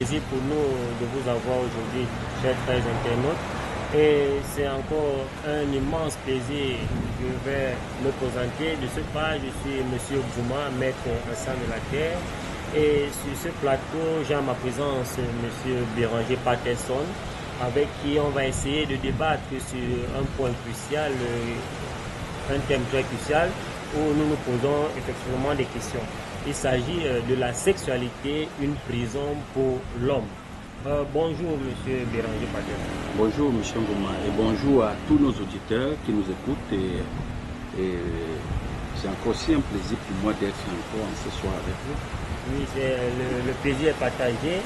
Plaisir pour nous de vous avoir aujourd'hui, chers frères internautes. Et c'est encore un immense plaisir. Je vais me présenter. De ce pas, je suis M. Bouma, maître en sang de la terre. Et sur ce plateau, j'ai en ma présence M. Béranger Patterson, avec qui on va essayer de débattre sur un point crucial, un thème très crucial, où nous nous posons effectivement des questions. Il s'agit de la sexualité, une prison pour l'homme. Bonjour, Monsieur Béranger Patterson. Bonjour, M. Ngouma, et bonjour à tous nos auditeurs qui nous écoutent. Et c'est encore aussi un plaisir pour moi d'être encore ce soir avec vous. Oui, le plaisir est partagé.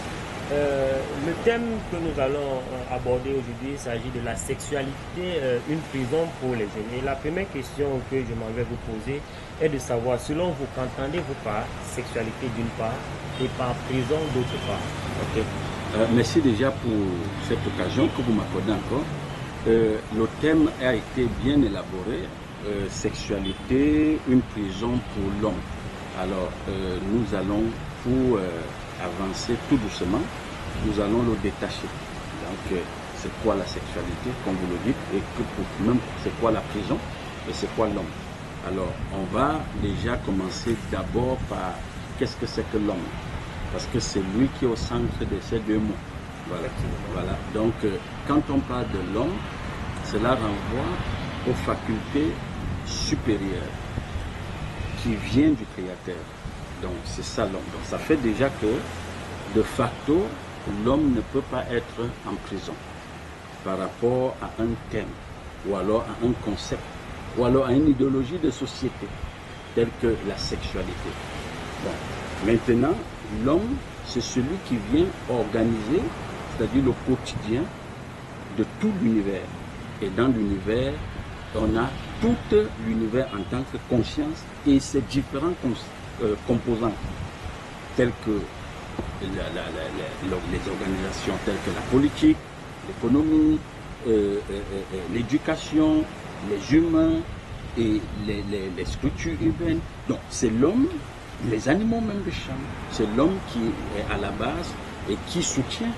Le thème que nous allons aborder aujourd'hui, il s'agit de la sexualité, une prison pour les jeunes. Et la première question que je m'en vais vous poser est de savoir, selon vous, qu'entendez-vous par sexualité d'une part et par prison d'autre part? Ok. Merci déjà pour cette occasion que vous m'accordez encore. Le thème a été bien élaboré. Sexualité, une prison pour l'homme. Alors, nous allons, pour avancer tout doucement, nous allons le détacher. Donc, c'est quoi la sexualité, comme vous le dites, et que même c'est quoi la prison, et c'est quoi l'homme. Alors, on va déjà commencer d'abord par qu'est-ce que c'est que l'homme, parce que c'est lui qui est au centre de ces deux mots. Voilà. Donc, quand on parle de l'homme, cela renvoie aux facultés supérieures qui viennent du Créateur. Donc, c'est ça l'homme. Donc, ça fait déjà que, de facto, l'homme ne peut pas être en prison par rapport à un thème, ou alors à un concept, ou alors à une idéologie de société, telle que la sexualité. Bon. Maintenant, l'homme, c'est celui qui vient organiser, c'est-à-dire le quotidien de tout l'univers. Et dans l'univers, on a tout l'univers en tant que conscience et ses différents composants, tels que les organisations telles que la politique, l'économie, l'éducation, les humains et les structures urbaines. Donc c'est l'homme, les animaux même de champ, c'est l'homme qui est à la base et qui soutient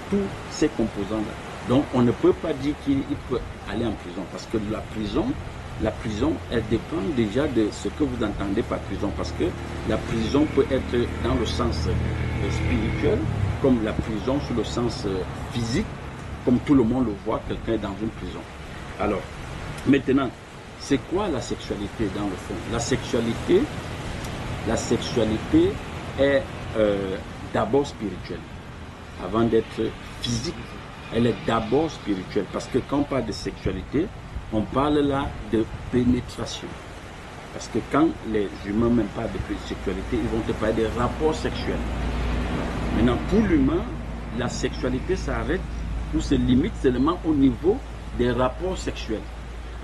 tous ces composants-là. Donc on ne peut pas dire qu'il peut aller en prison, parce que la prison, elle dépend déjà de ce que vous entendez par prison, parce que la prison peut être dans le sens spirituel, comme la prison sur le sens physique, comme tout le monde le voit, quelqu'un est dans une prison. Alors, maintenant, c'est quoi la sexualité dans le fond? La sexualité est d'abord spirituelle, avant d'être physique. Elle est d'abord spirituelle, parce que quand on parle de sexualité, on parle là de pénétration. Parce que quand les humains même parlent de sexualité, ils vont te parler des rapports sexuels. Maintenant, pour l'humain, la sexualité s'arrête ou se limite seulement au niveau des rapports sexuels.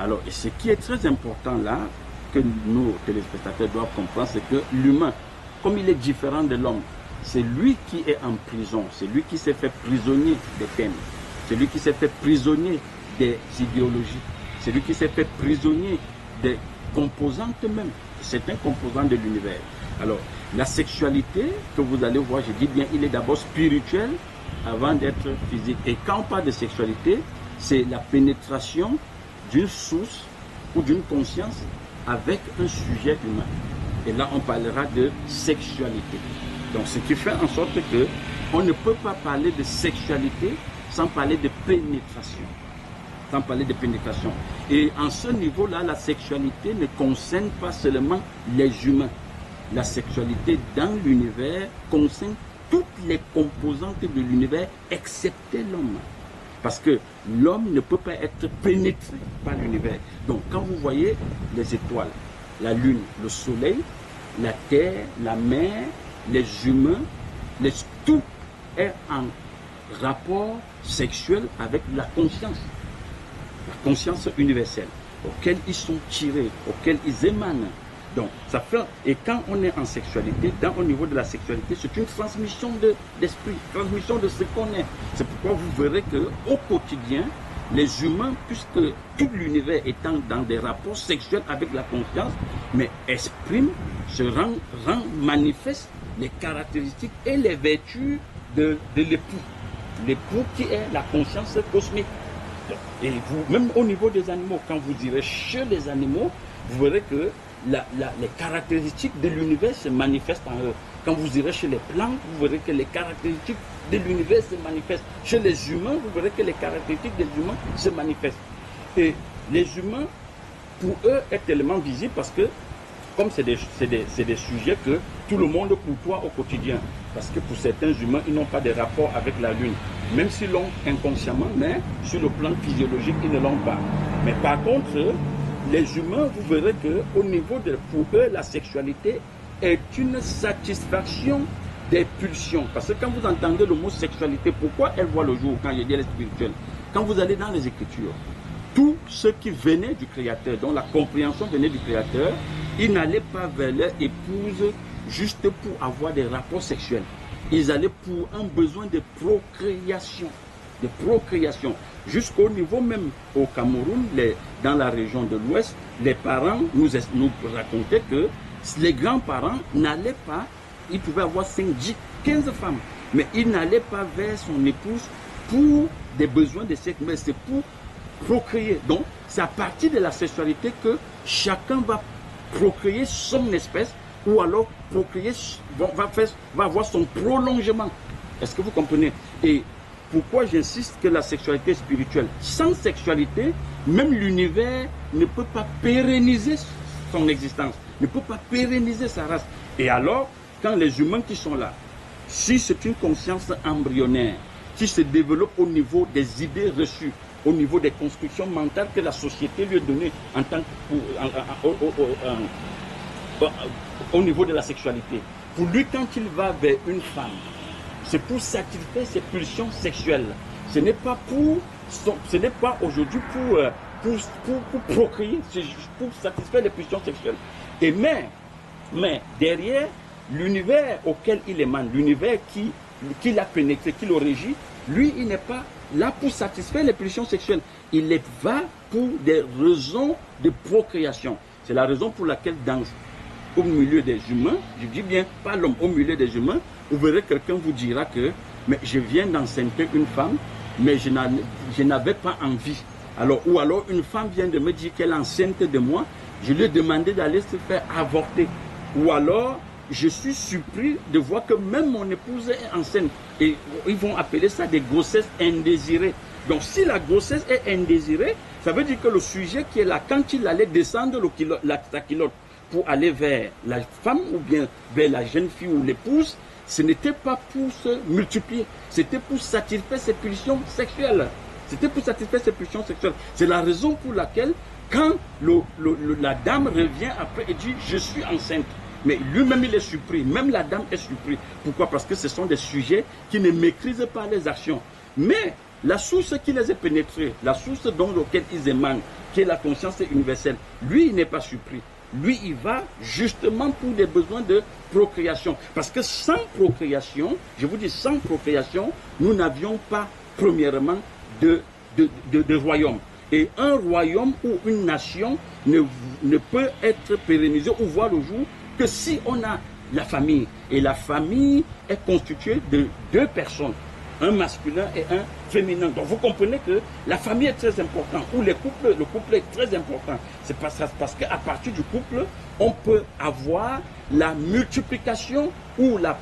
Alors, et ce qui est très important là, que nos téléspectateurs doivent comprendre, c'est que l'humain, comme il est différent de l'homme, c'est lui qui est en prison, c'est lui qui s'est fait prisonnier des thèmes, c'est lui qui s'est fait prisonnier des idéologies, c'est lui qui s'est fait prisonnier des composantes même, certains composants de l'univers. Alors, la sexualité, que vous allez voir, je dis bien, il est d'abord spirituel avant d'être physique. Et quand on parle de sexualité, c'est la pénétration d'une source ou d'une conscience avec un sujet humain. Et là, on parlera de sexualité. Donc, ce qui fait en sorte que on ne peut pas parler de sexualité sans parler de pénétration. Sans parler de pénétration. Et en ce niveau-là, la sexualité ne concerne pas seulement les humains. La sexualité dans l'univers concerne toutes les composantes de l'univers, excepté l'homme. Parce que l'homme ne peut pas être pénétré par l'univers. Donc, quand vous voyez les étoiles, la lune, le soleil, la terre, la mer, les humains, tout est en rapport sexuel avec la conscience universelle, auquel ils sont tirés, auquel ils émanent. Donc, ça fait, et quand on est en sexualité, au niveau de la sexualité, c'est une transmission d'esprit, transmission de ce qu'on est. C'est pourquoi vous verrez qu'au quotidien, les humains, puisque tout l'univers étant dans des rapports sexuels avec la conscience, mais exprime, se rend manifeste les caractéristiques et les vertus de l'époux. L'époux qui est la conscience cosmique. Et vous, même au niveau des animaux, quand vous irez chez les animaux, vous verrez que les caractéristiques de l'univers se manifestent en eux. Quand vous irez chez les plantes, vous verrez que les caractéristiques de l'univers se manifestent. Chez les humains, vous verrez que les caractéristiques des humains se manifestent. Et les humains, pour eux, est tellement visible parce que, comme c'est des sujets que tout le monde côtoie au quotidien. Parce que pour certains humains, ils n'ont pas de rapport avec la Lune. Même s'ils l'ont inconsciemment, mais sur le plan physiologique, ils ne l'ont pas. Mais par contre, les humains, vous verrez qu'au niveau de, pour eux, la sexualité est une satisfaction des pulsions. Parce que quand vous entendez le mot sexualité, pourquoi elle voit le jour quand je dis elle est spirituelle? Quand vous allez dans les Écritures, tous ceux qui venaient du Créateur, dont la compréhension venait du Créateur, ils n'allaient pas vers leur épouse juste pour avoir des rapports sexuels. Ils allaient pour un besoin de procréation. De procréation. Jusqu'au niveau même au Cameroun, dans la région de l'Ouest, les parents nous racontaient que les grands-parents n'allaient pas, ils pouvaient avoir 5, 10, 15 femmes, mais ils n'allaient pas vers son épouse pour des besoins de sexe, mais c'est pour procréer. Donc, c'est à partir de la sexualité que chacun va procréer son espèce, ou alors procréer, va avoir son prolongement. Est-ce que vous comprenez? Et pourquoi j'insiste que la sexualité est spirituelle? Sans sexualité, même l'univers ne peut pas pérenniser son existence, ne peut pas pérenniser sa race. Et alors, quand les humains qui sont là, si c'est une conscience embryonnaire, qui se développe au niveau des idées reçues, au niveau des constructions mentales que la société lui a données en tant au niveau de la sexualité. Pour lui, quand il va vers une femme, c'est pour satisfaire ses pulsions sexuelles. Ce n'est pas aujourd'hui pour procréer, c'est pour satisfaire les pulsions sexuelles. Et mais derrière l'univers auquel il émane, l'univers qui l'a pénétré, qui le régit, lui, il n'est pas là pour satisfaire les pulsions sexuelles. Il est va pour des raisons de procréation. C'est la raison pour laquelle au milieu des humains, je dis bien pas l'homme, au milieu des humains, vous verrez quelqu'un vous dira que mais je viens d'enceinter une femme, mais je n'avais pas envie. Ou alors une femme vient de me dire qu'elle est enceinte de moi, je lui ai demandé d'aller se faire avorter. Ou alors, je suis surpris de voir que même mon épouse est enceinte. Et ils vont appeler ça des grossesses indésirées. Donc si la grossesse est indésirée, ça veut dire que le sujet qui est là, quand il allait descendre sa culotte pour aller vers la femme ou bien vers la jeune fille ou l'épouse, ce n'était pas pour se multiplier, c'était pour satisfaire ses pulsions sexuelles. C'était pour satisfaire ses pulsions sexuelles. C'est la raison pour laquelle, quand la dame revient après et dit « je suis enceinte », mais lui-même il est surpris, même la dame est surprise. Pourquoi? Parce que ce sont des sujets qui ne maîtrisent pas les actions. Mais la source qui les a pénétrés, la source dans laquelle ils émanent, qui est la conscience universelle, lui il n'est pas surpris. Lui, il va justement pour des besoins de procréation. Parce que sans procréation, je vous dis sans procréation, nous n'avions pas, premièrement, de royaume. Et un royaume ou une nation ne peut être pérennisé ou voir le jour que si on a la famille. Et la famille est constituée de 2 personnes, un masculin et un féminin. Donc vous comprenez que la famille est très importante, ou le couple est très important. C'est parce qu'à partir du couple, on peut avoir la multiplication ou la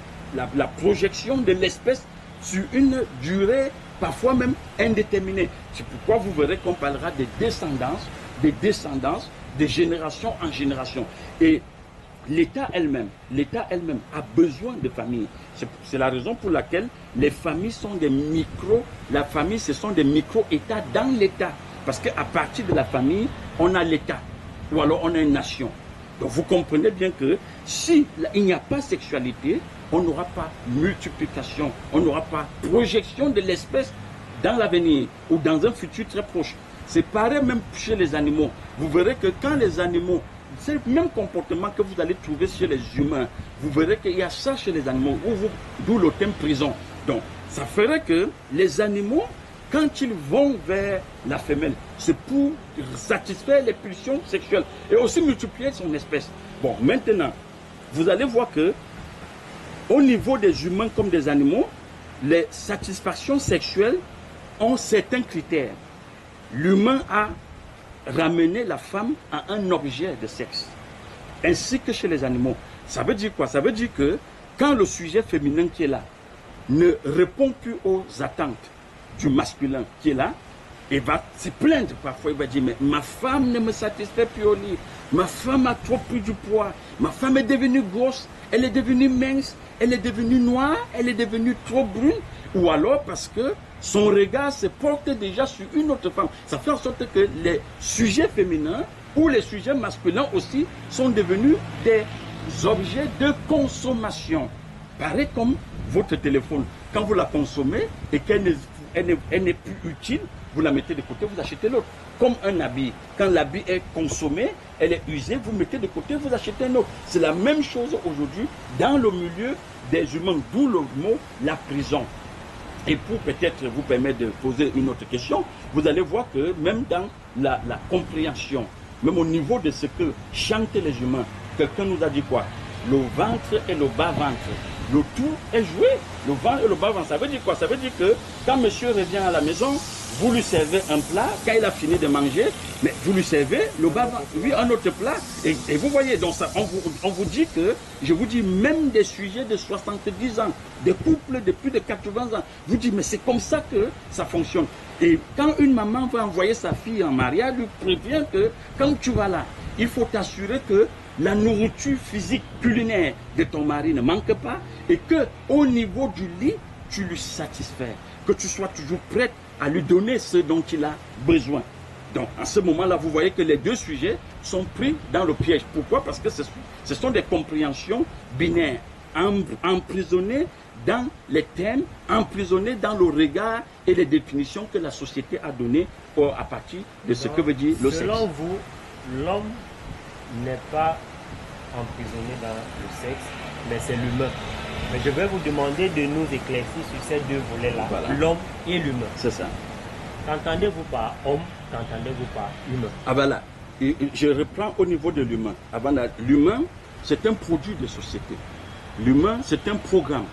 projection de l'espèce sur une durée parfois même indéterminée. C'est pourquoi vous verrez qu'on parlera de descendance, de génération en génération. Et l'État elle-même a besoin de familles. C'est la raison pour laquelle les familles sont la famille ce sont des micro-États dans l'État. Parce qu'à partir de la famille, on a l'État, ou alors on a une nation. Donc vous comprenez bien que si il n'y a pas sexualité, on n'aura pas multiplication, on n'aura pas projection de l'espèce dans l'avenir ou dans un futur très proche. C'est pareil même chez les animaux. Vous verrez que quand les animaux, c'est le même comportement que vous allez trouver chez les humains. Vous verrez qu'il y a ça chez les animaux, d'où le thème prison. Donc, ça ferait que les animaux, quand ils vont vers la femelle, c'est pour satisfaire les pulsions sexuelles et aussi multiplier son espèce. Bon, maintenant, vous allez voir que au niveau des humains comme des animaux, les satisfactions sexuelles ont certains critères. L'humain a ramené la femme à un objet de sexe, ainsi que chez les animaux. Ça veut dire quoi? Ça veut dire que quand le sujet féminin qui est là ne répond plus aux attentes du masculin qui est là, il va se plaindre parfois, il va dire, mais ma femme ne me satisfait plus au lit, ma femme a trop pris du poids, ma femme est devenue grosse, elle est devenue mince, elle est devenue noire, elle est devenue trop brune, ou alors parce que son regard se porte déjà sur une autre femme. Ça fait en sorte que les sujets féminins ou les sujets masculins aussi sont devenus des objets de consommation. Pareil comme votre téléphone. Quand vous la consommez et qu'elle n'est plus utile, vous la mettez de côté, vous achetez l'autre. Comme un habit. Quand l'habit est consommé, elle est usée, vous mettez de côté, vous achetez un autre. C'est la même chose aujourd'hui dans le milieu des humains, d'où le mot la prison. Et pour peut-être vous permettre de poser une autre question, vous allez voir que même dans la compréhension, même au niveau de ce que chantent les humains, quelqu'un nous a dit quoi? Le ventre et le bas-ventre. Le tout est joué. Le ventre et le bas-ventre. Ça veut dire quoi? Ça veut dire que quand monsieur revient à la maison, vous lui servez un plat, quand il a fini de manger, mais vous lui servez le bas-ventre, oui, un autre plat. Et vous voyez, donc ça, on vous dit que, je vous dis, même des sujets de 70 ans, des couples de plus de 80 ans, vous dites, mais c'est comme ça que ça fonctionne. Et quand une maman va envoyer sa fille en mariage, elle lui prévient que quand tu vas là, il faut t'assurer que la nourriture physique culinaire de ton mari ne manque pas et que au niveau du lit, tu lui satisfais, que tu sois toujours prête à lui donner ce dont il a besoin. Donc, à ce moment-là, vous voyez que les deux sujets sont pris dans le piège. Pourquoi? Parce que ce sont des compréhensions binaires, emprisonnées dans les thèmes, emprisonnées dans le regard et les définitions que la société a données à partir de ce que veut dire le sexe. Selon vous, l'homme n'est pas emprisonné dans le sexe, mais c'est l'humain. Mais je vais vous demander de nous éclaircir sur ces deux volets-là, voilà. L'homme et l'humain. C'est ça. Qu'entendez-vous par homme, qu'entendez-vous par humain? Ah voilà, et je reprends au niveau de l'humain. L'humain, c'est un produit de société. L'humain, c'est un programme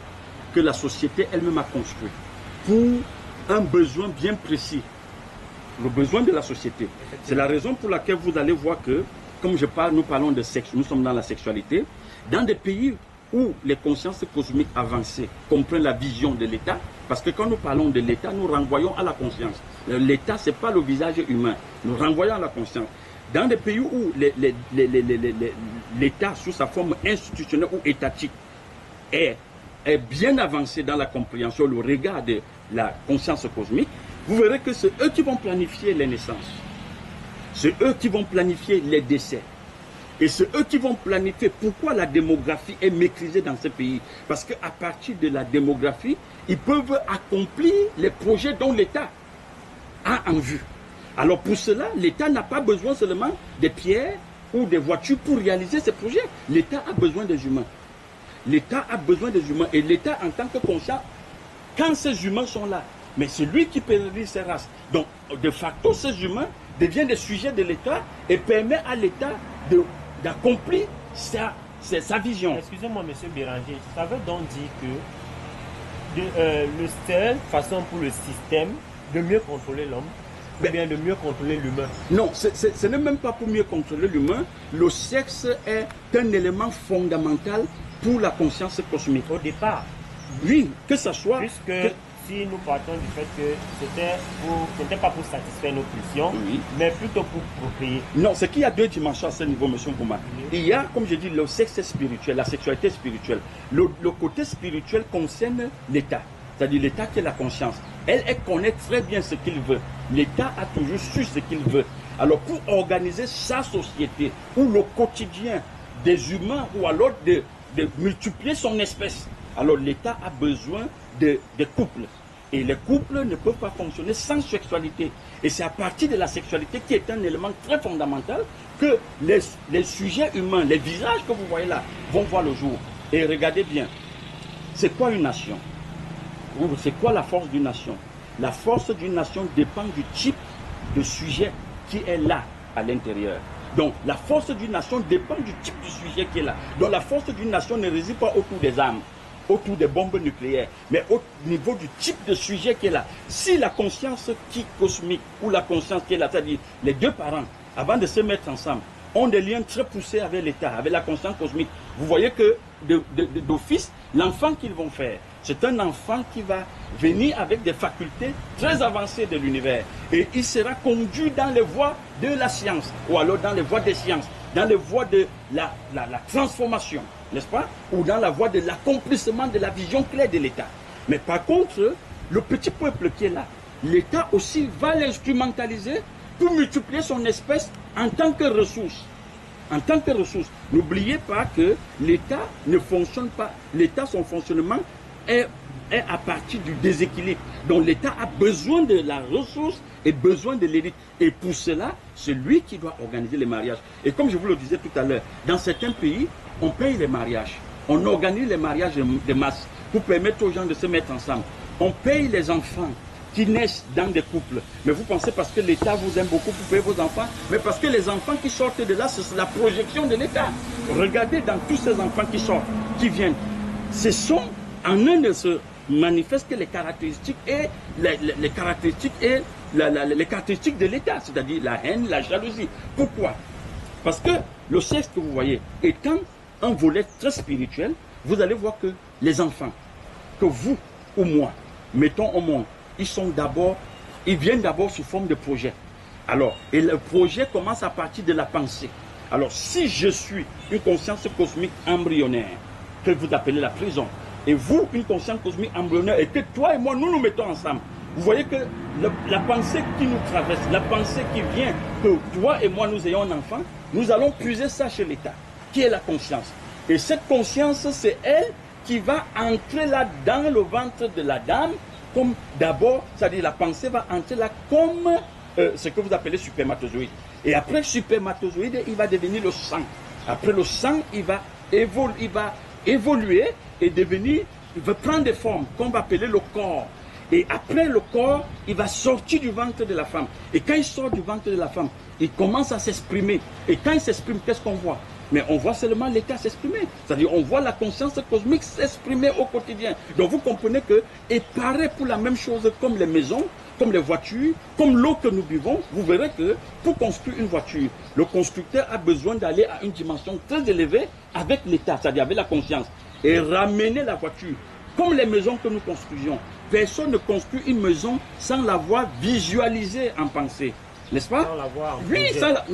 que la société elle-même a construit pour un besoin bien précis. Le besoin de la société. C'est la raison pour laquelle vous allez voir que, comme nous parlons de sexe, nous sommes dans la sexualité, dans des pays où les consciences cosmiques avancées comprennent la vision de l'État, parce que quand nous parlons de l'État, nous renvoyons à la conscience. L'État, ce n'est pas le visage humain, nous renvoyons à la conscience. Dans des pays où l'État, sous sa forme institutionnelle ou étatique, est bien avancé dans la compréhension, le regard de la conscience cosmique, vous verrez que c'est eux qui vont planifier les naissances. C'est eux qui vont planifier les décès. Et c'est eux qui vont planifier pourquoi la démographie est maîtrisée dans ce pays. Parce qu'à partir de la démographie, ils peuvent accomplir les projets dont l'État a en vue. Alors pour cela, l'État n'a pas besoin seulement des pierres ou des voitures pour réaliser ces projets. L'État a besoin des humains. L'État a besoin des humains. Et l'État, en tant que conscient, quand ces humains sont là, mais c'est lui qui pérennise ces races. Donc, de facto, ces humains deviennent des sujets de l'État et permet à l'État d'accomplir sa vision. Excusez-moi, monsieur Béranger, ça veut donc dire que le seule façon pour le système de mieux contrôler l'homme, ou bien de mieux contrôler l'humain? Non, ce n'est même pas pour mieux contrôler l'humain. Le sexe est un élément fondamental pour la conscience cosmique. Au départ. Oui, que ça soit... Si nous partons du fait que ce n'était pas pour satisfaire nos pulsions, oui, mais plutôt pour procréer. Non, c'est qu'il y a deux dimensions à ce niveau, monsieur Mbouma. Oui. Il y a, comme je dis, le sexe spirituel, la sexualité spirituelle. Le côté spirituel concerne l'État, c'est-à-dire l'État qui est la conscience. Elle connaît très bien ce qu'il veut. L'État a toujours su ce qu'il veut. Alors, pour organiser sa société, ou le quotidien des humains, ou alors de multiplier son espèce, alors l'État a besoin de couples. Et les couples ne peuvent pas fonctionner sans sexualité. Et c'est à partir de la sexualité qui est un élément très fondamental que les sujets humains, les visages que vous voyez là, vont voir le jour. Et regardez bien, c'est quoi une nation? C'est quoi la force d'une nation? La force d'une nation dépend du type de sujet qui est là à l'intérieur. Donc la force d'une nation dépend du type de sujet qui est là. Donc la force d'une nation ne réside pas autour des âmes. autour des bombes nucléaires, mais au niveau du type de sujet qui est là. Si la conscience qui cosmique ou la conscience qui est là, c'est-à-dire les deux parents, avant de se mettre ensemble, ont des liens très poussés avec l'État, avec la conscience cosmique. Vous voyez que d'office, l'enfant qu'ils vont faire, c'est un enfant qui va venir avec des facultés très avancées de l'univers. Et il sera conduit dans les voies de la science, ou alors dans les voies des sciences, dans les voies de la transformation, n'est-ce pas? Ou dans la voie de l'accomplissement de la vision claire de l'État. Mais par contre, le petit peuple qui est là, l'État aussi va l'instrumentaliser pour multiplier son espèce en tant que ressource. En tant que ressource. N'oubliez pas que l'État ne fonctionne pas. L'État, son fonctionnement est à partir du déséquilibre. Donc l'État a besoin de la ressource et besoin de l'élite. Et pour cela, c'est lui qui doit organiser les mariages. Et comme je vous le disais tout à l'heure, dans certains pays, on paye les mariages. On organise les mariages de masse pour permettre aux gens de se mettre ensemble. On paye les enfants qui naissent dans des couples. Mais vous pensez parce que l'État vous aime beaucoup pour payer vos enfants, mais parce que les enfants qui sortent de là, c'est la projection de l'État. Regardez dans tous ces enfants qui sortent, qui viennent. Ce sont, en eux ne se manifestent que les caractéristiques et les caractéristiques de l'État, c'est-à-dire la haine, la jalousie. Pourquoi? Parce que le sexe que vous voyez étant un volet très spirituel, vous allez voir que les enfants, que vous ou moi mettons au monde, ils viennent d'abord sous forme de projet. Alors, et le projet commence à partir de la pensée. Alors, si je suis une conscience cosmique embryonnaire, que vous appelez la prison, et vous, une conscience cosmique embryonnaire, et que toi et moi, nous nous mettons ensemble, vous voyez que la pensée qui nous traverse, la pensée qui vient, que toi et moi, nous ayons un enfant, nous allons puiser ça chez l'État, qui est la conscience. Et cette conscience, c'est elle qui va entrer là dans le ventre de la dame, comme d'abord, c'est-à-dire la pensée va entrer là comme ce que vous appelez spermatozoïde. Et après spermatozoïde, il va devenir le sang. Après le sang, il va évoluer et devenir, il va prendre des formes qu'on va appeler le corps. Et après le corps, il va sortir du ventre de la femme. Et quand il sort du ventre de la femme, il commence à s'exprimer. Et quand il s'exprime, qu'est-ce qu'on voit? Mais on voit seulement l'État s'exprimer. C'est-à-dire on voit la conscience cosmique s'exprimer au quotidien. Donc vous comprenez que, et pareil pour la même chose comme les maisons, comme les voitures, comme l'eau que nous buvons, vous verrez que pour construire une voiture, le constructeur a besoin d'aller à une dimension très élevée avec l'État, c'est-à-dire avec la conscience, et ramener la voiture. Comme les maisons que nous construisions, personne ne construit une maison sans l'avoir visualisée en pensée. N'est-ce pas? Sans l'avoir en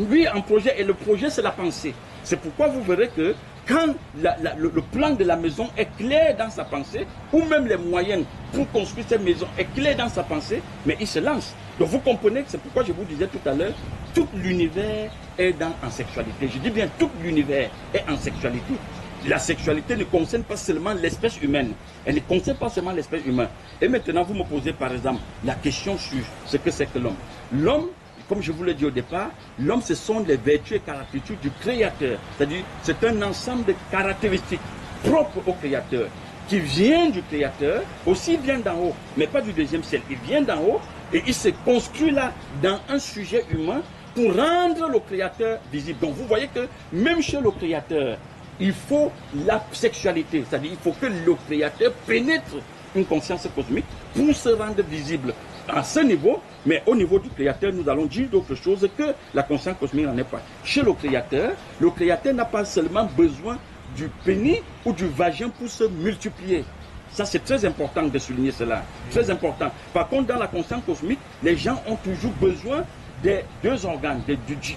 oui, en projet. Et le projet, c'est la pensée. C'est pourquoi vous verrez que quand le plan de la maison est clair dans sa pensée, ou même les moyens pour construire cette maison est clair dans sa pensée, mais il se lance. Donc vous comprenez que c'est pourquoi je vous disais tout à l'heure, tout l'univers est en sexualité. Je dis bien tout l'univers est en sexualité. La sexualité ne concerne pas seulement l'espèce humaine. Elle ne concerne pas seulement l'espèce humaine. Et maintenant, vous me posez par exemple la question sur ce que c'est que l'homme. L'homme, comme je vous l'ai dit au départ, l'homme, ce sont les vertus et caractéristiques du Créateur. C'est-à-dire, c'est un ensemble de caractéristiques propres au Créateur, qui vient du Créateur, aussi vient d'en haut, mais pas du deuxième ciel. Il vient d'en haut et il se construit là dans un sujet humain pour rendre le Créateur visible. Donc vous voyez que même chez le Créateur, il faut la sexualité, c'est-à-dire il faut que le Créateur pénètre une conscience cosmique pour se rendre visible à ce niveau, mais au niveau du Créateur, nous allons dire d'autres choses que la conscience cosmique n'en est pas. Chez le Créateur n'a pas seulement besoin du pénis ou du vagin pour se multiplier. Ça, c'est très important de souligner cela. Très important. Par contre, dans la conscience cosmique, les gens ont toujours besoin des deux organes,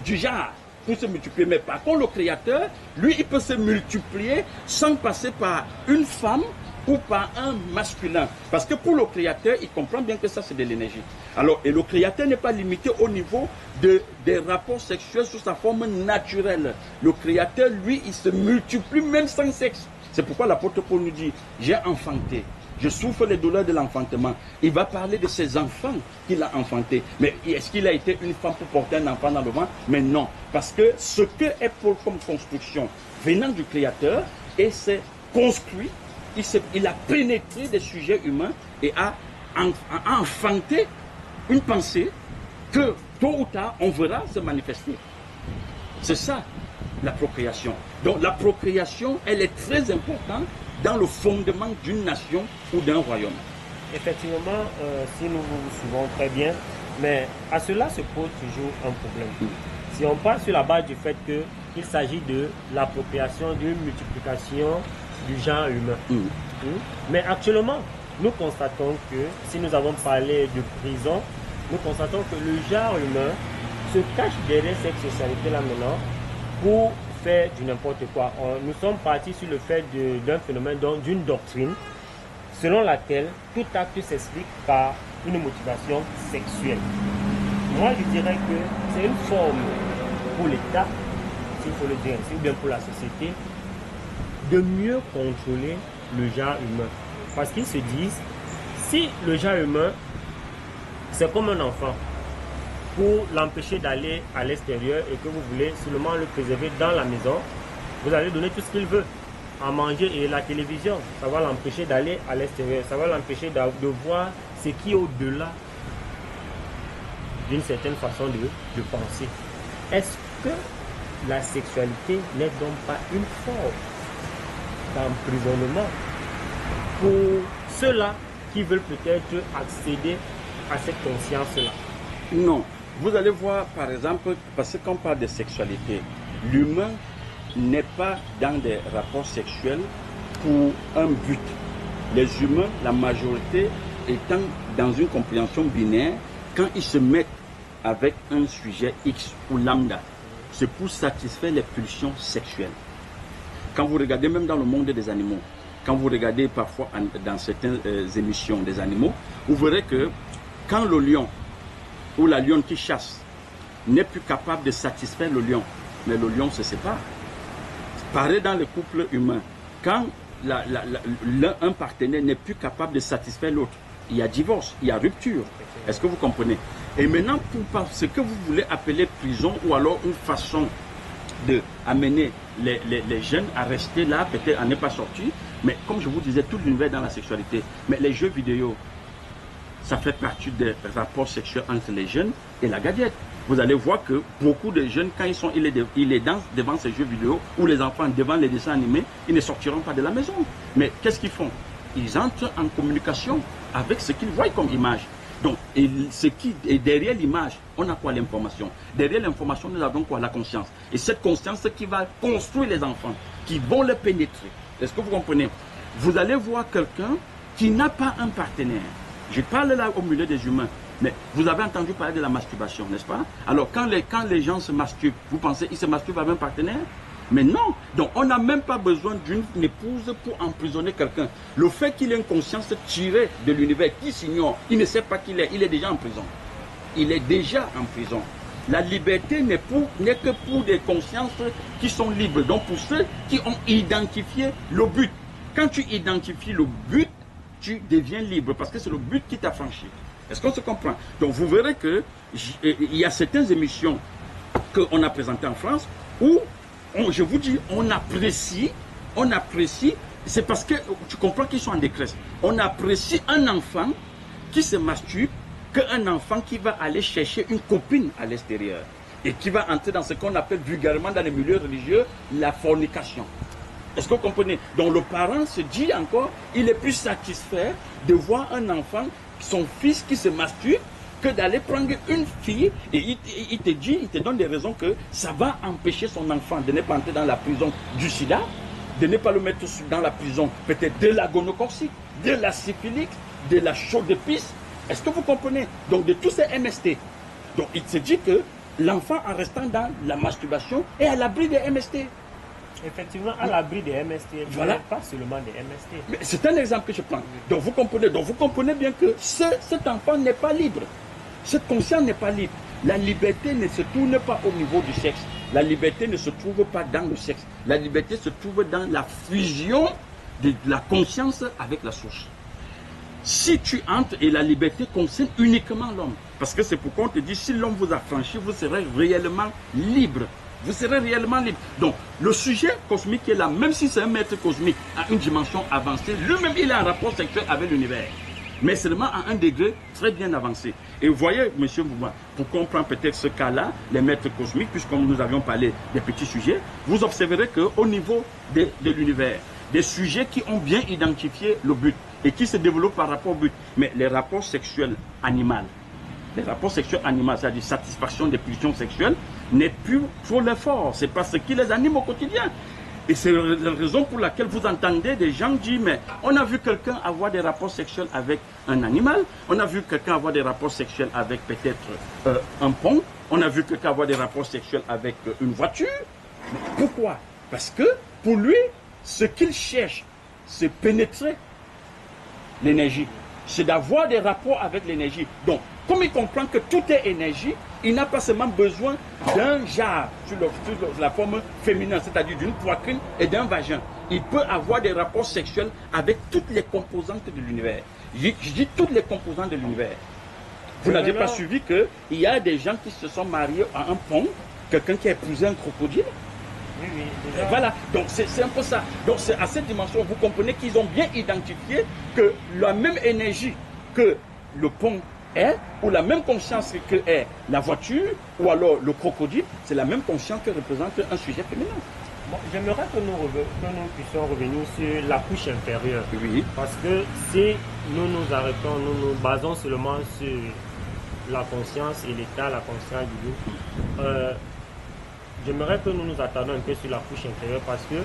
du genre, pour se multiplier. Mais par contre, le Créateur, lui, il peut se multiplier sans passer par une femme ou par un masculin. Parce que pour le Créateur, il comprend bien que ça, c'est de l'énergie. Alors, et le Créateur n'est pas limité au niveau des rapports sexuels sous sa forme naturelle. Le Créateur, lui, il se multiplie même sans sexe. C'est pourquoi l'apôtre Paul nous dit, j'ai enfanté. Je souffre les douleurs de l'enfantement. Il va parler de ses enfants qu'il a enfantés. Mais est-ce qu'il a été une femme pour porter un enfant dans le ventre? Mais non. Parce que ce que est Paul comme construction venant du Créateur, et c'est construit, il a pénétré des sujets humains et a enfanté une pensée que tôt ou tard on verra se manifester. C'est ça la procréation. Donc la procréation, elle est très importante dans le fondement d'une nation ou d'un royaume. Effectivement, si nous vous suivons très bien, mais à cela se pose toujours un problème. Si on part sur la base du fait qu'il s'agit de l'appropriation d'une multiplication du genre humain. Mais actuellement, nous constatons que, si nous avons parlé de prison, nous constatons que le genre humain se cache derrière cette socialité-là maintenant pour faire du n'importe quoi. Nous sommes partis sur le fait d'un phénomène, d'une doctrine, selon laquelle tout acte s'explique par une motivation sexuelle. Moi, je dirais que c'est une forme pour l'État, s'il faut le dire ainsi, ou bien pour la société, de mieux contrôler le genre humain. Parce qu'ils se disent, si le genre humain, c'est comme un enfant, pour l'empêcher d'aller à l'extérieur et que vous voulez seulement le préserver dans la maison, vous allez donner tout ce qu'il veut, à manger et la télévision. Ça va l'empêcher d'aller à l'extérieur, ça va l'empêcher de voir ce qui est au-delà d'une certaine façon de penser. Est-ce que la sexualité n'est donc pas une forme d'emprisonnement pour ceux-là qui veulent peut-être accéder à cette conscience-là? Non. Vous allez voir, par exemple, parce qu'on parle de sexualité, l'humain n'est pas dans des rapports sexuels pour un but. Les humains, la majorité, étant dans une compréhension binaire, quand ils se mettent avec un sujet X ou lambda, c'est pour satisfaire les pulsions sexuelles. Quand vous regardez même dans le monde des animaux, quand vous regardez parfois dans certaines émissions des animaux, vous verrez que quand le lion ou la lionne qui chasse n'est plus capable de satisfaire le lion, mais le lion se sépare. Pareil dans le couple humain, quand un partenaire n'est plus capable de satisfaire l'autre, il y a divorce, il y a rupture. Est-ce que vous comprenez? Et maintenant, pour ce que vous voulez appeler prison ou alors une façon d'amener les jeunes à rester là, peut-être à ne pas sortir, mais comme je vous disais, tout l'univers dans la sexualité, mais les jeux vidéo, ça fait partie des rapports sexuels entre les jeunes et la gadget. Vous allez voir que beaucoup de jeunes, quand ils dansent devant ces jeux vidéo, ou les enfants devant les dessins animés, ils ne sortiront pas de la maison. Mais qu'est-ce qu'ils font? Ils entrent en communication avec ce qu'ils voient comme image. Donc, et derrière l'image, on a quoi? L'information. Derrière l'information, nous avons quoi? La conscience. Et cette conscience qui va construire les enfants, qui vont les pénétrer. Est-ce que vous comprenez? Vous allez voir quelqu'un qui n'a pas un partenaire. Je parle là au milieu des humains, mais vous avez entendu parler de la masturbation, n'est-ce pas? Alors quand les gens se masturbent, vous pensez qu'ils se masturbent avec un partenaire? Mais non. Donc on n'a même pas besoin d'une épouse pour emprisonner quelqu'un. Le fait qu'il ait une conscience tirée de l'univers, qui s'ignore, il ne sait pas qu'il est, il est déjà en prison. Il est déjà en prison. La liberté n'est que pour des consciences qui sont libres. Donc pour ceux qui ont identifié le but. Quand tu identifies le but, tu deviens libre parce que c'est le but qui t'a franchi. Est-ce qu'on se comprend? Donc vous verrez que il y a certaines émissions qu'on a présentées en France où, je vous dis, on apprécie, c'est parce que tu comprends qu'ils sont en détresse. On apprécie un enfant qui se masturbe qu'un enfant qui va aller chercher une copine à l'extérieur et qui va entrer dans ce qu'on appelle vulgairement dans les milieux religieux la fornication. Est-ce que vous comprenez? Donc le parent se dit encore, il est plus satisfait de voir un enfant, son fils qui se masturbe, que d'aller prendre une fille et il te donne des raisons que ça va empêcher son enfant de ne pas entrer dans la prison du sida, de ne pas le mettre dans la prison peut-être de la gonocorcie, de la syphilis, de la chaude pisse. Est-ce que vous comprenez? Donc de tous ces MST. Donc il se dit que l'enfant en restant dans la masturbation est à l'abri des MST. Effectivement, à l'abri des MST, voilà. Pas seulement des MST. C'est un exemple que je prends. Donc vous comprenez bien que cet enfant n'est pas libre. Cette conscience n'est pas libre. La liberté ne se tourne pas au niveau du sexe. La liberté ne se trouve pas dans le sexe. La liberté se trouve dans la fusion de la conscience avec la source. Si tu entres, et la liberté concerne uniquement l'homme. Parce que c'est pourquoi on te dit, si l'homme vous a franchi, vous serez réellement libre. Vous serez réellement libre. Donc, le sujet cosmique est là, même si c'est un maître cosmique à une dimension avancée, lui-même, il a un rapport sexuel avec l'univers. Mais seulement à un degré très bien avancé. Et vous voyez, monsieur Bouma, pour comprendre peut-être ce cas-là, les maîtres cosmiques, puisque nous avions parlé des petits sujets, vous observerez qu'au niveau de l'univers, des sujets qui ont bien identifié le but et qui se développent par rapport au but. Mais les rapports sexuels animaux, c'est-à-dire satisfaction des pulsions sexuelles, n'est plus trop l'effort. C'est parce qui les anime au quotidien. Et c'est la raison pour laquelle vous entendez des gens dire, mais on a vu quelqu'un avoir des rapports sexuels avec un animal, on a vu quelqu'un avoir des rapports sexuels avec peut-être un pont, on a vu quelqu'un avoir des rapports sexuels avec une voiture. Mais pourquoi? Parce que pour lui, ce qu'il cherche, c'est pénétrer l'énergie, c'est d'avoir des rapports avec l'énergie. Donc, comme il comprend que tout est énergie, il n'a pas seulement besoin d'un jar sur la forme féminine, c'est-à-dire d'une poitrine et d'un vagin. Il peut avoir des rapports sexuels avec toutes les composantes de l'univers. Je dis toutes les composantes de l'univers. Vous n'avez pas suivi qu'il y a des gens qui se sont mariés à un pont, quelqu'un qui a épousé un crocodile. Oui, déjà. Voilà, donc c'est un peu ça. Donc c'est à cette dimension, vous comprenez qu'ils ont bien identifié que la même énergie que le pont est, ou la même conscience que est la voiture, ou alors le crocodile, c'est la même conscience que représente un sujet féminin. Bon, j'aimerais que nous puissions revenir sur la couche inférieure. Oui. Parce que si nous nous arrêtons, nous nous basons seulement sur la conscience et l'état, la conscience du loup, j'aimerais que nous nous attardions un peu sur la couche inférieure parce que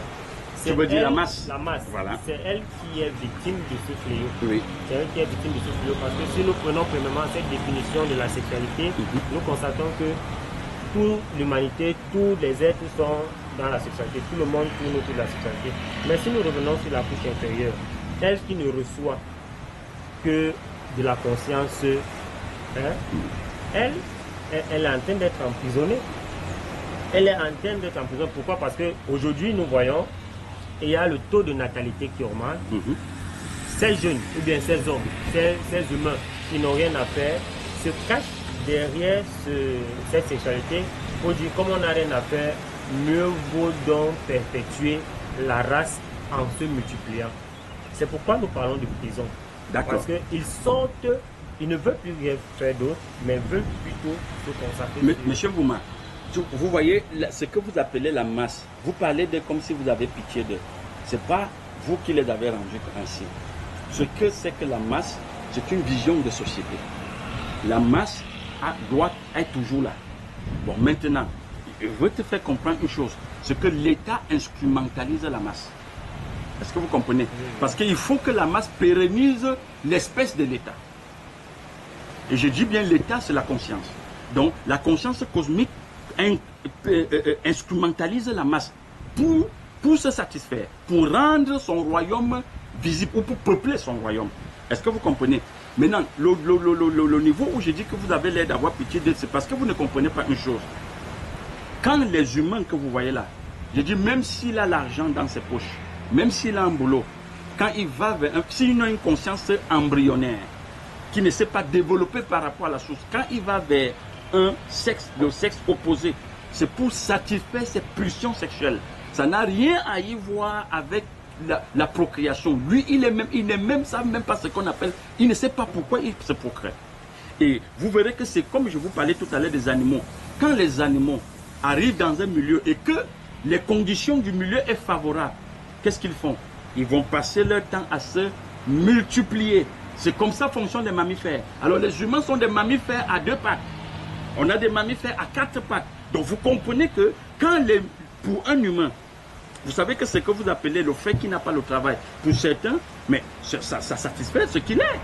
Tu veux dire la masse? La masse. Voilà. C'est elle qui est victime de ce fléau. Oui. C'est elle qui est victime de ce fléau parce que si nous prenons premièrement cette définition de la sexualité, nous constatons que toute l'humanité, tous les êtres sont dans la sexualité, tout le monde tourne autour de la sexualité. Mais si nous revenons sur la couche inférieure, elle qui ne reçoit que de la conscience, hein, elle est en train d'être emprisonnée. Elle est en train d'être emprisonnée. Pourquoi? Parce qu'aujourd'hui, nous voyons, il y a le taux de natalité qui augmente. Ces jeunes, ou bien ces hommes, ces humains qui n'ont rien à faire, se cachent derrière cette sexualité pour dire, comme on n'a rien à faire, mieux vaut donc perpétuer la race en se multipliant. C'est pourquoi nous parlons de prison. D'accord. Parce qu'ils sortent, ils ne veulent plus rien faire d'autre, mais veulent plutôt se consacrer sur... Monsieur Bouma, vous voyez ce que vous appelez la masse, vous parlez de comme si vous avez pitié d'eux. Ce n'est pas vous qui les avez rendus ainsi. Ce que c'est que la masse, c'est une vision de société. La masse doit être toujours là. Bon, maintenant, je veux te faire comprendre une chose, c'est que l'État instrumentalise la masse. Est-ce que vous comprenez? Parce qu'il faut que la masse pérennise l'espèce de l'État. Et je dis bien l'État, c'est la conscience. Donc, la conscience cosmique instrumentalise la masse pour se satisfaire, pour rendre son royaume visible ou pour peupler son royaume. Est-ce que vous comprenez? Maintenant, le niveau où je dis que vous avez l'air d'avoir pitié d'eux, c'est parce que vous ne comprenez pas une chose. Quand les humains que vous voyez là, je dis même s'il a l'argent dans ses poches, même s'il a un boulot, quand il va vers s'il a une conscience embryonnaire qui ne s'est pas développée par rapport à la source, quand il va vers le sexe opposé, c'est pour satisfaire ses pulsions sexuelles. Ça n'a rien à y voir avec la procréation. Lui, il n'est même ça, même pas ce qu'on appelle, il ne sait pas pourquoi il se procrée. Et vous verrez que c'est comme je vous parlais tout à l'heure des animaux. Quand les animaux arrivent dans un milieu et que les conditions du milieu sont favorables, qu'est-ce qu'ils font? Ils vont passer leur temps à se multiplier. C'est comme ça fonctionnent les mammifères. Alors les humains sont des mammifères à 2 pattes. On a des mammifères à 4 pattes. Donc vous comprenez que pour un humain, vous savez que ce que vous appelez le fait qu'il n'a pas le travail, pour certains, mais ça satisfait ce qu'il est.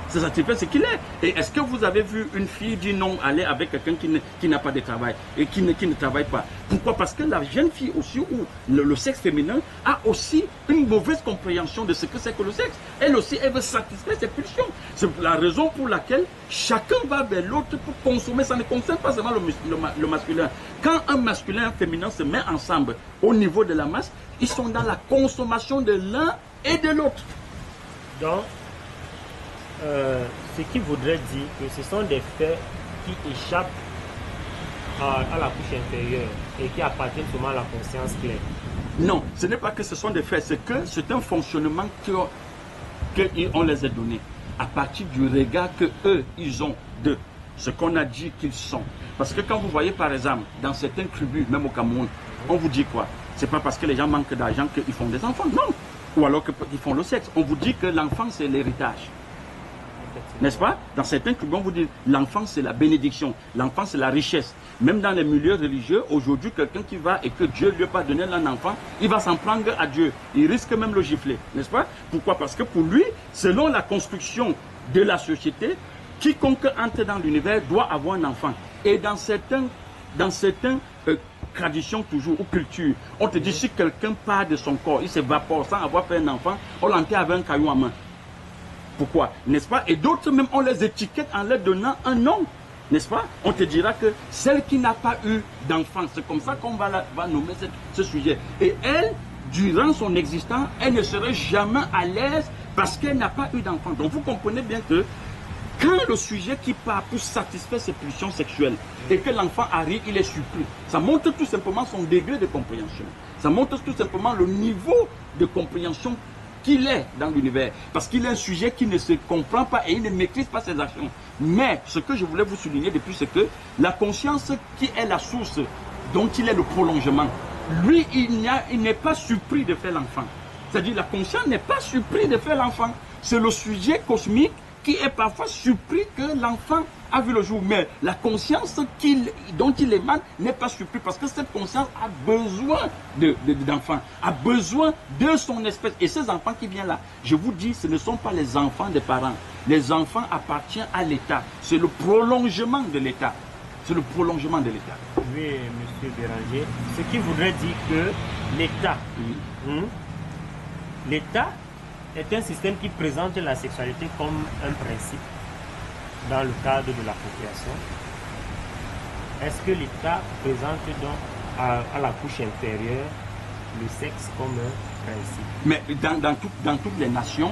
Ça satisfait ce qu'il est. Et est-ce que vous avez vu une fille dire non, aller avec quelqu'un qui n'a pas de travail et qui ne travaille pas? Pourquoi? Parce que la jeune fille aussi, ou le sexe féminin, a aussi une mauvaise compréhension de ce que c'est que le sexe. Elle aussi, elle veut satisfaire ses pulsions. C'est la raison pour laquelle chacun va vers l'autre pour consommer. Ça ne concerne pas seulement le masculin. Quand un masculin et un féminin se mettent ensemble au niveau de la masse, ils sont dans la consommation de l'un et de l'autre. Donc, ce qui voudrait dire que ce sont des faits qui échappent à la couche inférieure et qui appartiennent seulement à la conscience claire. Non, ce n'est pas que ce sont des faits, c'est un fonctionnement qu'on les a donnés à partir du regard qu'eux, ils ont de ce qu'on a dit qu'ils sont. Parce que quand vous voyez par exemple, dans certaines tribus, même au Cameroun, on vous dit quoi? C'est pas parce que les gens manquent d'argent qu'ils font des enfants, non. ou alors qu'ils font le sexe. On vous dit que l'enfant, c'est l'héritage. N'est-ce pas? Dans certains clubs, on vous dit l'enfant, c'est la bénédiction. L'enfant, c'est la richesse. Même dans les milieux religieux, aujourd'hui, quelqu'un qui va et que Dieu lui a pas donné un enfant, il va s'en prendre à Dieu. Il risque même le gifler. N'est-ce pas? Pourquoi? Parce que pour lui, selon la construction de la société, quiconque entre dans l'univers doit avoir un enfant. Et dans certaines traditions toujours, ou cultures, on te dit si quelqu'un part de son corps, il s'évapore sans avoir fait un enfant, on l'enterre avec un caillou en main. Pourquoi? N'est-ce pas? Et d'autres même, on les étiquette en leur donnant un nom. N'est-ce pas? On te dira que celle qui n'a pas eu d'enfant, c'est comme ça qu'on va nommer ce sujet. Et elle, durant son existence, elle ne serait jamais à l'aise parce qu'elle n'a pas eu d'enfant. Donc vous comprenez bien que quand le sujet qui part pour satisfaire ses pulsions sexuelles et que l'enfant arrive, il est surpris. Ça montre tout simplement son degré de compréhension. Ça montre tout simplement le niveau de compréhension qu'il est dans l'univers. Parce qu'il est un sujet qui ne se comprend pas et il ne maîtrise pas ses actions. Mais ce que je voulais vous souligner depuis, c'est que la conscience qui est la source dont il est le prolongement, lui, il n'est pas surpris de faire l'enfant. C'est-à-dire la conscience n'est pas surpris de faire l'enfant. C'est le sujet cosmique qui est parfois surpris que l'enfant a vu le jour. Mais la conscience dont il émane n'est pas surpris parce que cette conscience a besoin d'enfants, a besoin de son espèce. Et ces enfants qui viennent là, je vous dis, ce ne sont pas les enfants des parents. Les enfants appartiennent à l'État. C'est le prolongement de l'État. C'est le prolongement de l'État. Oui, monsieur Béranger. Ce qui voudrait dire que l'État, l'État est un système qui présente la sexualité comme un principe dans le cadre de la population. Est-ce que l'État présente donc à la couche inférieure le sexe comme un principe? Mais dans toutes les nations,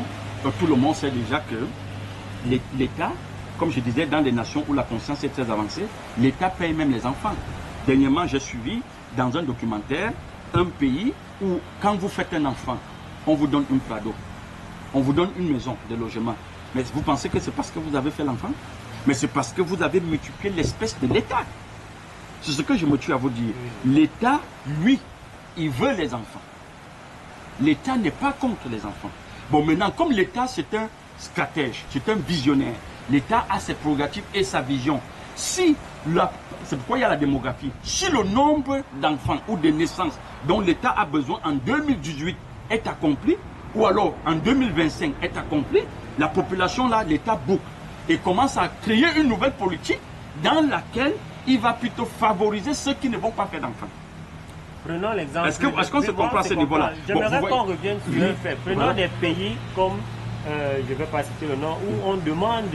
tout le monde sait déjà que l'État, comme je disais, dans les nations où la conscience est très avancée, l'État paye même les enfants. Dernièrement, j'ai suivi dans un documentaire un pays où quand vous faites un enfant, on vous donne une prado. On vous donne une maison de logement. Mais vous pensez que c'est parce que vous avez fait l'enfant? Mais c'est parce que vous avez multiplié l'espèce de l'État. C'est ce que je me tue à vous dire. L'État, lui, il veut les enfants. L'État n'est pas contre les enfants. Bon, maintenant, comme l'État, c'est un stratège, c'est un visionnaire, l'État a ses prérogatives et sa vision. C'est pourquoi il y a la démographie. Si le nombre d'enfants ou de naissances dont l'État a besoin en 2018 est accompli, ou alors en 2025 est accompli, la population là, l'État boucle et commence à créer une nouvelle politique dans laquelle il va plutôt favoriser ceux qui ne vont pas faire d'enfants. Prenons l'exemple. Est-ce qu'on se comprend à ce niveau-là? J'aimerais qu'on revienne sur un fait. Prenons des pays comme, je ne vais pas citer le nom, où on demande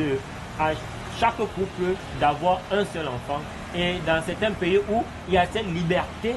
à chaque couple d'avoir un seul enfant. Et dans certains pays où il y a cette liberté.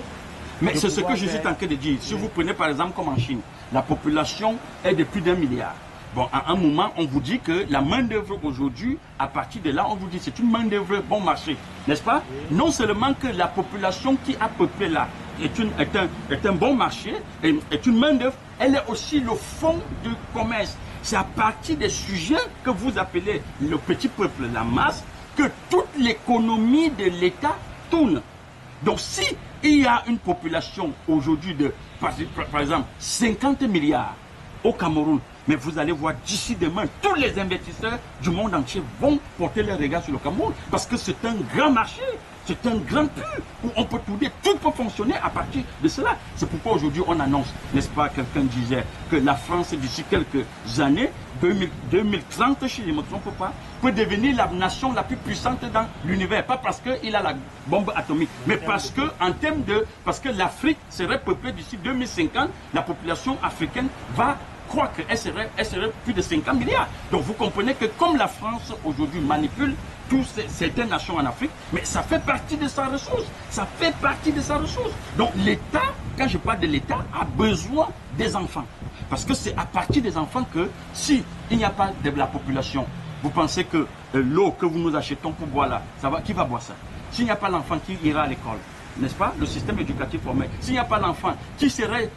Mais c'est ce que je suis en train de dire. Si vous prenez par exemple comme en Chine, la population est de plus d'1 milliard. Bon, à un moment, on vous dit que la main-d'œuvre aujourd'hui, à partir de là, on vous dit que c'est une main-d'œuvre bon marché. N'est-ce pas? Oui. Non seulement que la population qui a peuplé là est un bon marché, est une main-d'œuvre, elle est aussi le fond du commerce. C'est à partir des sujets que vous appelez le petit peuple, la masse, que toute l'économie de l'État tourne. Donc si il y a une population aujourd'hui de, par exemple, 50 milliards au Cameroun, mais vous allez voir d'ici demain, tous les investisseurs du monde entier vont porter leur regard sur le Cameroun parce que c'est un grand marché, c'est un grand puits où on peut tout peut fonctionner à partir de cela. C'est pourquoi aujourd'hui on annonce, n'est-ce pas, quelqu'un disait que la France d'ici quelques années, 2030, si je ne me trompe pas, peut devenir la nation la plus puissante dans l'univers. Pas parce qu'il a la bombe atomique, mais parce que parce que l'Afrique serait peuplée d'ici 2050, la population africaine va croire qu'elle serait plus de 50 milliards. Donc vous comprenez que comme la France aujourd'hui manipule certaines nations en Afrique, mais ça fait partie de sa ressource. Ça fait partie de sa ressource. Donc l'État, quand je parle de l'État, a besoin des enfants. Parce que c'est à partir des enfants que si il n'y a pas de la population, vous pensez que l'eau que vous nous achetons pour boire là, qui va boire ça? S'il n'y a pas l'enfant qui ira à l'école, n'est-ce pas? Le système éducatif formel. S'il n'y a pas l'enfant qui serait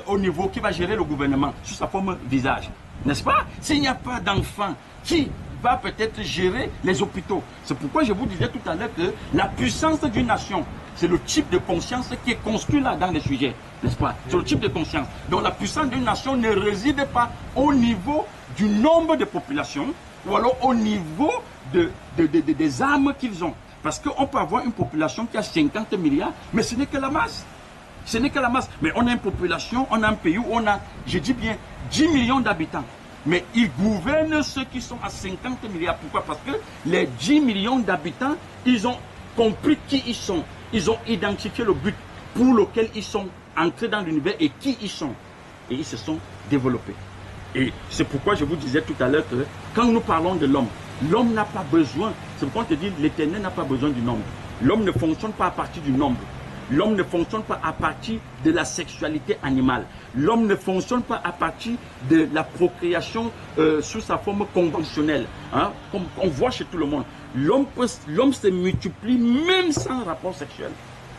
au niveau, qui va gérer le gouvernement sous sa forme visage, n'est-ce pas? S'il n'y a pas d'enfant qui va peut-être gérer les hôpitaux. C'est pourquoi je vous disais tout à l'heure que la puissance d'une nation, c'est le type de conscience qui est construit là dans les sujets, n'est-ce pas? C'est le type de conscience. Donc la puissance d'une nation ne réside pas au niveau du nombre de populations ou alors au niveau des armes qu'ils ont. Parce qu'on peut avoir une population qui a 50 milliards, mais ce n'est que la masse. Ce n'est que la masse. Mais on a une population, on a un pays où on a, je dis bien, 10 millions d'habitants. Mais ils gouvernent ceux qui sont à 50 milliards. Pourquoi? Parce que les 10 millions d'habitants, ils ont compris qui ils sont. Ils ont identifié le but pour lequel ils sont entrés dans l'univers et qui ils sont. Et ils se sont développés. Et c'est pourquoi je vous disais tout à l'heure que quand nous parlons de l'homme, l'homme n'a pas besoin, c'est pourquoi on te dit l'éternel n'a pas besoin du nombre. L'homme ne fonctionne pas à partir du nombre. L'homme ne fonctionne pas à partir de la sexualité animale. L'homme ne fonctionne pas à partir de la procréation sous sa forme conventionnelle. Hein, comme on voit chez tout le monde. L'homme se multiplie même sans rapport sexuel.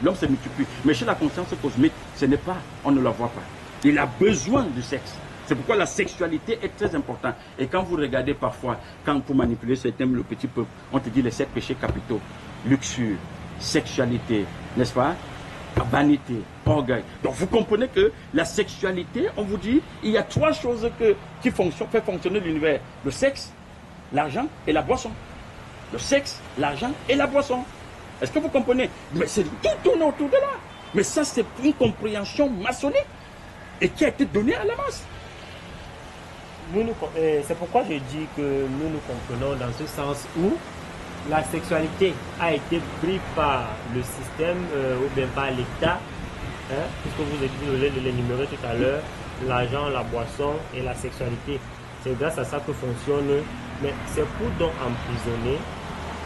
L'homme se multiplie. Mais chez la conscience cosmique, ce n'est pas, on ne la voit pas. Il a besoin du sexe. C'est pourquoi la sexualité est très importante. Et quand vous regardez parfois, quand pour manipuler certains, le petit peuple, on te dit les 7 péchés capitaux, luxure, sexualité, n'est-ce pas? Vanité, orgueil. Donc vous comprenez que la sexualité, on vous dit, il y a 3 choses qui font fonctionner l'univers. Le sexe, l'argent et la boisson. Le sexe, l'argent et la boisson. Est-ce que vous comprenez? Mais c'est tout tourne autour de là. Mais ça, c'est une compréhension maçonnique et qui a été donnée à la masse. C'est pourquoi je dis que nous comprenons dans ce sens où la sexualité a été prise par le système ou bien par l'État, hein, puisque vous avez dit de l'énumérer tout à l'heure, l'argent, la boisson et la sexualité. C'est grâce à ça que fonctionne, mais c'est pour donc emprisonner.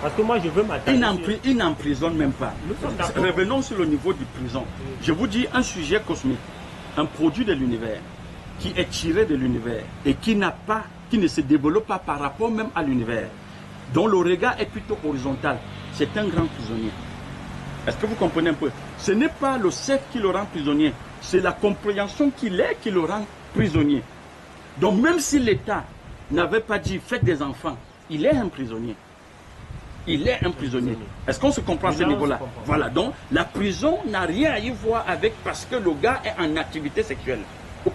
Parce que moi je veux m'attaquer. Il n'emprisonne même pas. Revenons sur le niveau du prison. Je vous dis un sujet cosmique, un produit de l'univers, qui est tiré de l'univers et qui ne se développe pas par rapport même à l'univers, dont le regard est plutôt horizontal, c'est un grand prisonnier. Est-ce que vous comprenez un peu? Ce n'est pas le sexe qui le rend prisonnier, c'est la compréhension qu'il est qui le rend prisonnier. Donc même si l'État n'avait pas dit faites des enfants, il est un prisonnier. Il est un prisonnier. Est-ce qu'on se comprend à ce niveau-là? Voilà, donc la prison n'a rien à y voir avec parce que le gars est en activité sexuelle.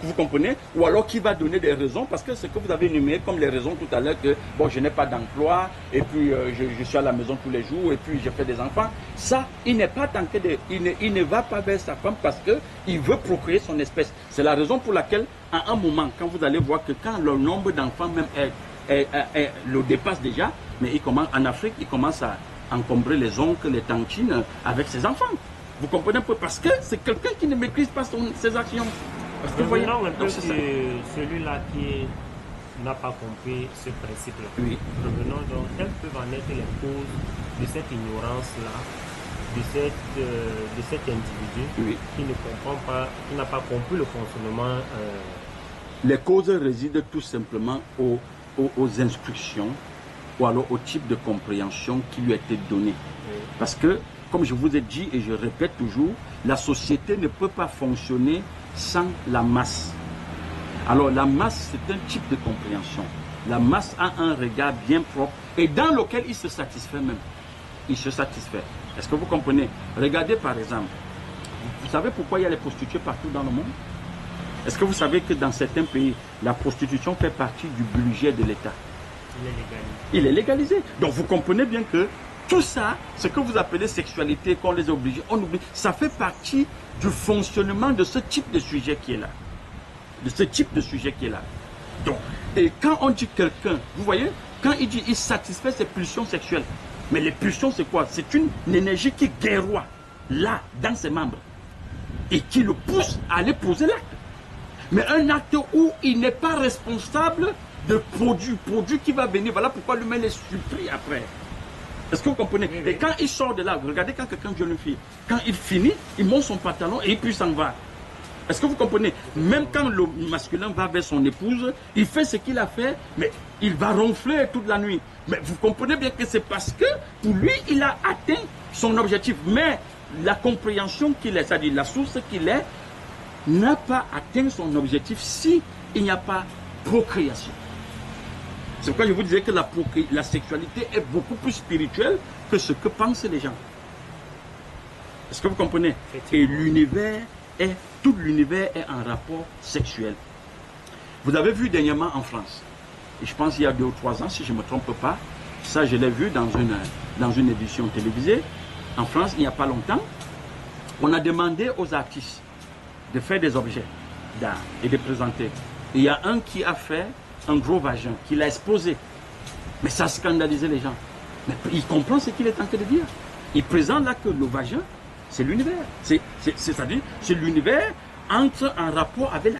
Vous comprenez? Ou alors qui va donner des raisons, parce que ce que vous avez énuméré comme les raisons tout à l'heure, que bon, je n'ai pas d'emploi, et puis je suis à la maison tous les jours, et puis je fais des enfants. Ça, il n'est pas tenté de. Il ne va pas vers sa femme parce qu'il veut procréer son espèce. C'est la raison pour laquelle, à un moment, quand vous allez voir que quand le nombre d'enfants même le dépasse déjà, mais en Afrique, il commence à encombrer les oncles, les tantines avec ses enfants. Vous comprenez un peu? Parce que c'est quelqu'un qui ne maîtrise pas ses actions. Parce que revenons un peu sur celui-là qui n'a pas compris ce principe-là. Oui. Revenons donc, quelles peuvent en être les causes de cette ignorance-là, de cet individu oui. qui ne comprend pas, qui n'a pas compris le fonctionnement. Les causes résident tout simplement aux instructions ou alors au type de compréhension qui lui a été donné. Oui. Parce que, comme je vous ai dit et je répète toujours, la société ne peut pas fonctionner sans la masse. Alors la masse, c'est un type de compréhension. La masse a un regard bien propre et dans lequel il se satisfait même. Il se satisfait. Est-ce que vous comprenez? Regardez par exemple, vous savez pourquoi il y a les prostituées partout dans le monde? Est-ce que vous savez que dans certains pays, la prostitution fait partie du budget de l'État? Il est légalisé. Donc vous comprenez bien que tout ça, ce que vous appelez sexualité, qu'on les oblige, on oublie, ça fait partie du fonctionnement de ce type de sujet qui est là. De ce type de sujet qui est là. Donc, et quand on dit quelqu'un, vous voyez, quand il dit il satisfait ses pulsions sexuelles, mais les pulsions c'est quoi? C'est une énergie qui guerroie là, dans ses membres, et qui le pousse à aller poser l'acte. Mais un acte où il n'est pas responsable de produit qui va venir, voilà pourquoi l'humain est surpris après. Est-ce que vous comprenez? Et quand il sort de là, regardez quand quelqu'un de jeune fille, quand il finit, il monte son pantalon et puis s'en va. Est-ce que vous comprenez? Même quand le masculin va vers son épouse, il fait ce qu'il a fait, mais il va ronfler toute la nuit. Mais vous comprenez bien que c'est parce que pour lui, il a atteint son objectif. Mais la compréhension qu'il est, c'est-à-dire la source qu'il est, n'a pas atteint son objectif si il n'y a pas procréation. C'est pourquoi je vous disais que la sexualité est beaucoup plus spirituelle que ce que pensent les gens. Est-ce que vous comprenez? Et l'univers tout l'univers est en rapport sexuel. Vous avez vu dernièrement en France, et je pense il y a 2 ou 3 ans, si je ne me trompe pas, ça je l'ai vu dans une édition télévisée, en France il n'y a pas longtemps, on a demandé aux artistes de faire des objets d'art et de présenter. Et il y a un qui a fait un gros vagin, qui l'a exposé. Mais ça a scandalisé les gens. Mais il comprend ce qu'il est en train de dire. Il présente là que le vagin, c'est l'univers. C'est-à-dire, c'est l'univers entre en rapport avec